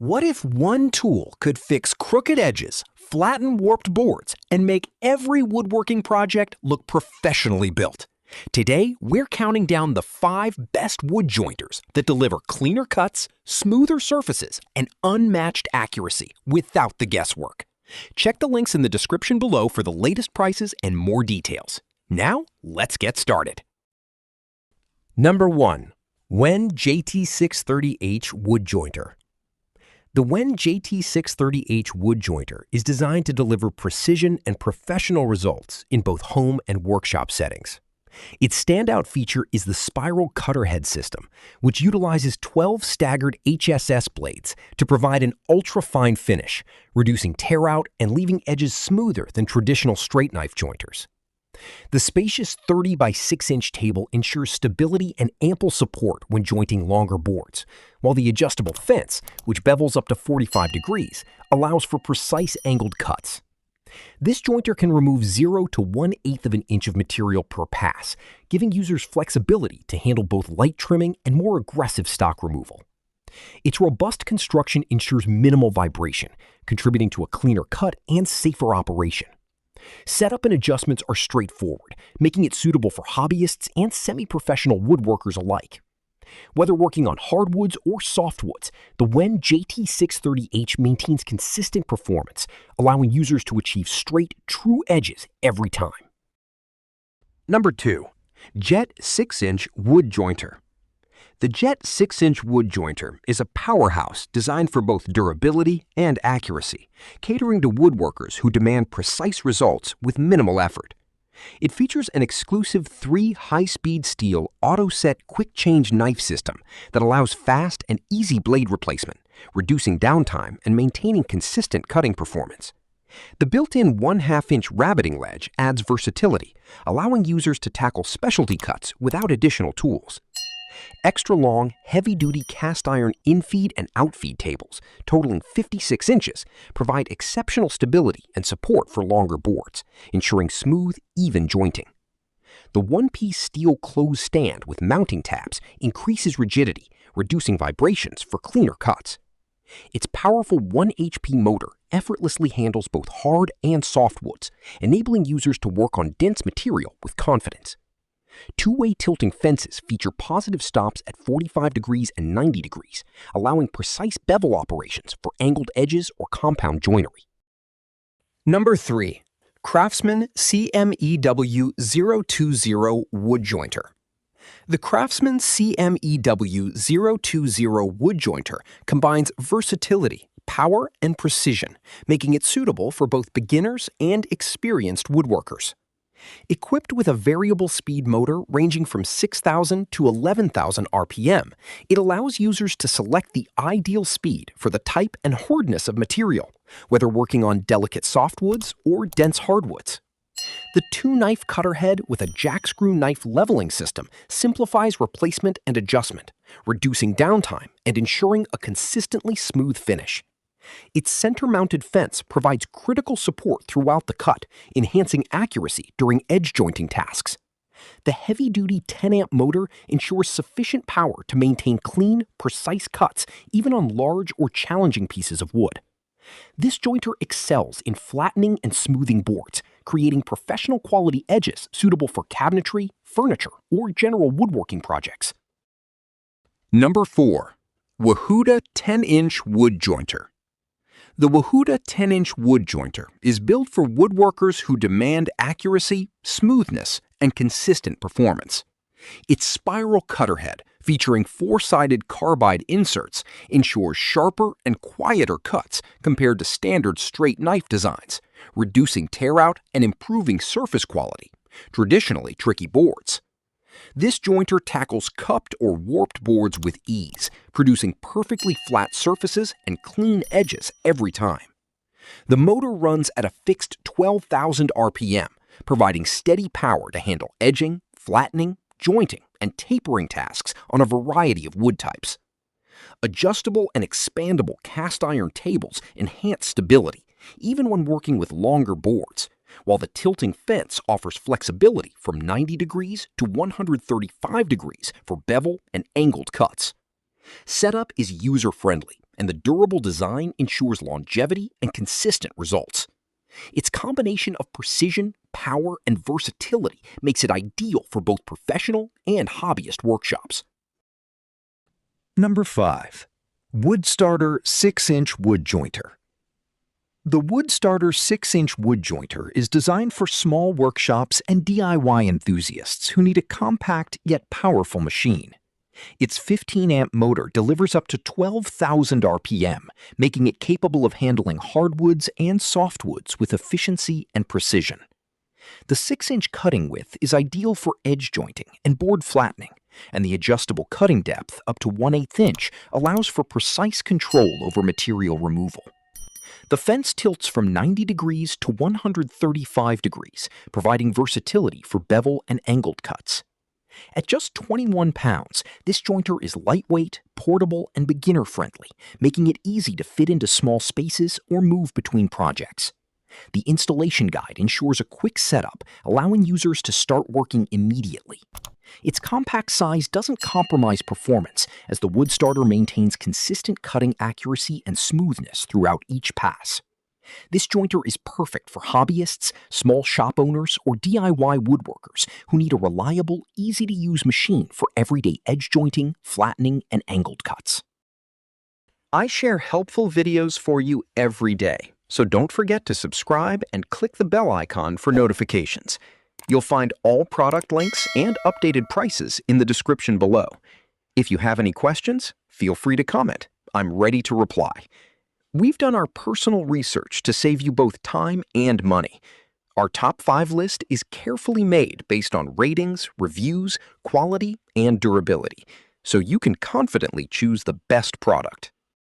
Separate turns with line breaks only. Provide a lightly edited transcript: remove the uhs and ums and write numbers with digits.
What if one tool could fix crooked edges, flatten warped boards, and make every woodworking project look professionally built? Today, we're counting down the 5 best wood jointers that deliver cleaner cuts, smoother surfaces, and unmatched accuracy without the guesswork. Check the links in the description below for the latest prices and more details. Now, let's get started. Number 1. WEN JT630H Wood Jointer. The WEN JT630H Wood Jointer is designed to deliver precision and professional results in both home and workshop settings. Its standout feature is the spiral cutter head system, which utilizes 12 staggered HSS blades to provide an ultra-fine finish, reducing tear-out and leaving edges smoother than traditional straight knife jointers. The spacious 30 by 6 inch table ensures stability and ample support when jointing longer boards, while the adjustable fence, which bevels up to 45 degrees, allows for precise angled cuts. This jointer can remove 0 to 1/8 of an inch of material per pass, giving users flexibility to handle both light trimming and more aggressive stock removal. Its robust construction ensures minimal vibration, contributing to a cleaner cut and safer operation. Setup and adjustments are straightforward, making it suitable for hobbyists and semi-professional woodworkers alike. Whether working on hardwoods or softwoods, the WEN JT630H maintains consistent performance, allowing users to achieve straight, true edges every time. Number 2. JET 6-inch Wood Jointer. The JET 6-inch Wood Jointer is a powerhouse designed for both durability and accuracy, catering to woodworkers who demand precise results with minimal effort. It features an exclusive 3 high-speed steel auto-set quick-change knife system that allows fast and easy blade replacement, reducing downtime and maintaining consistent cutting performance. The built-in 1/2-inch rabbiting ledge adds versatility, allowing users to tackle specialty cuts without additional tools. Extra-long, heavy-duty cast-iron infeed and outfeed tables, totaling 56 inches, provide exceptional stability and support for longer boards, ensuring smooth, even jointing. The one-piece steel closed stand with mounting tabs increases rigidity, reducing vibrations for cleaner cuts. Its powerful 1 HP motor effortlessly handles both hard and soft woods, enabling users to work on dense material with confidence. Two-way tilting fences feature positive stops at 45 degrees and 90 degrees, allowing precise bevel operations for angled edges or compound joinery. Number 3. CRAFTSMAN CMEW020 Wood Jointer. The CRAFTSMAN CMEW020 Wood Jointer combines versatility, power, and precision, making it suitable for both beginners and experienced woodworkers. Equipped with a variable speed motor ranging from 6,000 to 11,000 RPM, it allows users to select the ideal speed for the type and hardness of material, whether working on delicate softwoods or dense hardwoods. The 2-knife cutter head with a jackscrew knife leveling system simplifies replacement and adjustment, reducing downtime and ensuring a consistently smooth finish. Its center-mounted fence provides critical support throughout the cut, enhancing accuracy during edge jointing tasks. The heavy-duty 10-amp motor ensures sufficient power to maintain clean, precise cuts even on large or challenging pieces of wood. This jointer excels in flattening and smoothing boards, creating professional-quality edges suitable for cabinetry, furniture, or general woodworking projects. Number 4. Wahuda 10-inch Wood Jointer. The Wahuda 10-inch Wood Jointer is built for woodworkers who demand accuracy, smoothness, and consistent performance. Its spiral cutter head, featuring 4-sided carbide inserts, ensures sharper and quieter cuts compared to standard straight knife designs, reducing tear-out and improving surface quality, traditionally tricky boards. This jointer tackles cupped or warped boards with ease, producing perfectly flat surfaces and clean edges every time. The motor runs at a fixed 12,000 RPM, providing steady power to handle edging, flattening, jointing, and tapering tasks on a variety of wood types. Adjustable and expandable cast-iron tables enhance stability, even when working with longer boards, while the tilting fence offers flexibility from 90 degrees to 135 degrees for bevel and angled cuts. Setup is user-friendly, and the durable design ensures longevity and consistent results. Its combination of precision, power, and versatility makes it ideal for both professional and hobbyist workshops.
Number 5. WOODSTARTER 6-inch Wood Jointer. The WOODSTARTER 6-inch wood jointer is designed for small workshops and DIY enthusiasts who need a compact yet powerful machine. Its 15-amp motor delivers up to 12,000 RPM, making it capable of handling hardwoods and softwoods with efficiency and precision. The 6-inch cutting width is ideal for edge jointing and board flattening, and the adjustable cutting depth up to 1/8 inch allows for precise control over material removal. The fence tilts from 90 degrees to 135 degrees, providing versatility for bevel and angled cuts. At just 21 pounds, this jointer is lightweight, portable, and beginner-friendly, making it easy to fit into small spaces or move between projects. The installation guide ensures a quick setup, allowing users to start working immediately. Its compact size doesn't compromise performance, as the WOODSTARTER maintains consistent cutting accuracy and smoothness throughout each pass. This jointer is perfect for hobbyists, small shop owners, or DIY woodworkers who need a reliable, easy-to-use machine for everyday edge jointing, flattening, and angled cuts. I share helpful videos for you every day, so don't forget to subscribe and click the bell icon for notifications. You'll find all product links and updated prices in the description below. If you have any questions, feel free to comment. I'm ready to reply. We've done our personal research to save you both time and money. Our top 5 list is carefully made based on ratings, reviews, quality, and durability, so you can confidently choose the best product.